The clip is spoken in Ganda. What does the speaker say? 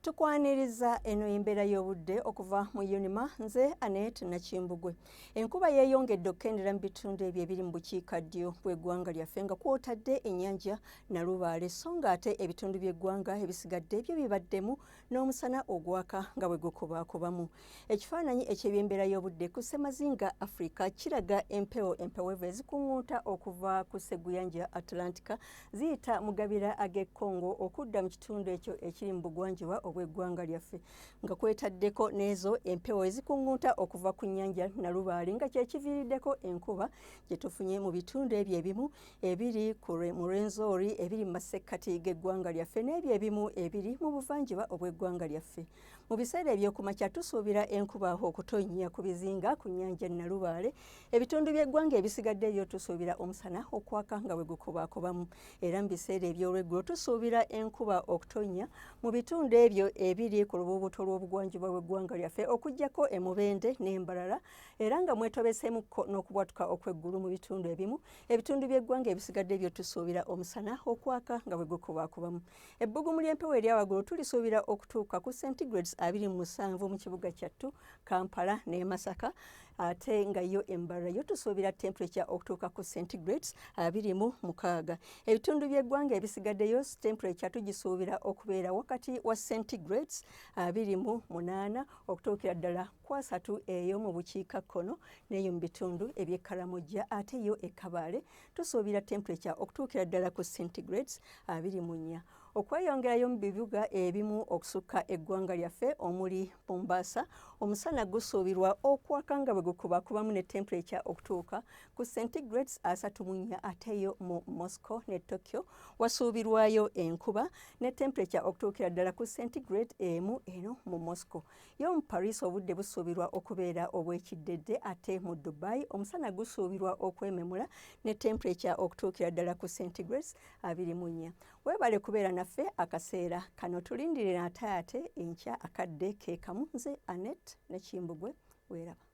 Tukwaniriza eno Embeera y'obudde okuva mu Unima, nze Annet Nakimbugwe. Enkuba yeeyongedde okukendera mu bitundu ebyo ebiri mu bukiikaddyo bw'eggwanga lyaffe nga kw'otadde ennyanja Nalubaale, so ng'ate ebitundu by'eggwanga ebisigadde ebyo bibaddemu n'omusana ogwaka nga bwe gukubaakubamu. Ekifaananyi eky'ebyembeera y'obudde ku ssemazinga Africa kiraga empewo empeweevu ezikuŋŋuuta okuva ku ssegguyanja Atlantica ziyita mu gabira ag'e Congo okudda mu kitundu ekyo ekiri mu bugwanjuba obw'eggwanga lyaffe, nga kwetaddeko n'ezo empewo ezikuŋŋuuta okuva ku nnyanja Nalubaale nga kye kiviiriddeko enkuba gye tufunye mu bitundu ebyo ebimu ebiri mu Rwenzori, ebiri mu masekkati g'eggwanga lyaffe n'ebyo ebimu ebiri mu buvanjuba obw'eggwanga lyaffe. Mu biseera eby'okumakya tusuubira enkuba okutonnya ku bizinga ku nnyanja Nalubaale. Ebitundu by'eggwanga ebisigadde ebyo tusuubira omusana okwaka nga bwe gukubaakubamu, era mu biseera eby'olweggulo tusuubira enkuba okutonnya mu bitundu ebyo ebiri ku lubuubuuto lw'obugwanjuba bw'eggwanga lyaffe okuggyako Emubende n'Embarara, era nga mwetobeseemukko n'okubwatuka okw'eggulu mu bitundu ebimu. Ebitundu by'eggwanga ebisigadde ebyo tusuubira omusana okwaka nga bwe gukubaakubamu. Ebbugumu ly'empewo erya waggulu tulisuubira okutuuka ku centigrades 27 mu kibuga kyattu Kampala ne Masaka, ate nga yo Embarara yo tusuubira temperature okutuuka ku centigrades 26. Ebitundu by'eggwanga ebisigaddeyo temperature tugisuubira okubeera wakati wa centigrades 28 okutuukira ddala ku 3 eyo mu bukiikakkono, n'eyo mu bitundu eby'e Karamoja, ate yo e Kabale tusuubira temperature okutuukira ddala ku centigrades 24. Okweyongerayo mu bibuga ebimu okusukka eggwanga lyaffe omuli Mombasa, omusana gusuubirwa okwaka nga bwe gukubaakubamu ne temperature okutuuka ku centigrades 34, ate yo mu Moscow ne Tokyo wasuubirwayo enkuba ne temperature okutuukira ddala ku centigrade emu eno mu Moscow. Yo mu Paris obudde busuubirwa okubeera obw'ekiddedde, ate mu Dubai omusana gusuubirwa okwememula ne temperature okutuukira ddala ku centigrades 24. Weebale kubeera naffe akaseera kano, tulindirira ate enkya akadde ke kamu. Nze Annet Nakimbugwe, weeraba.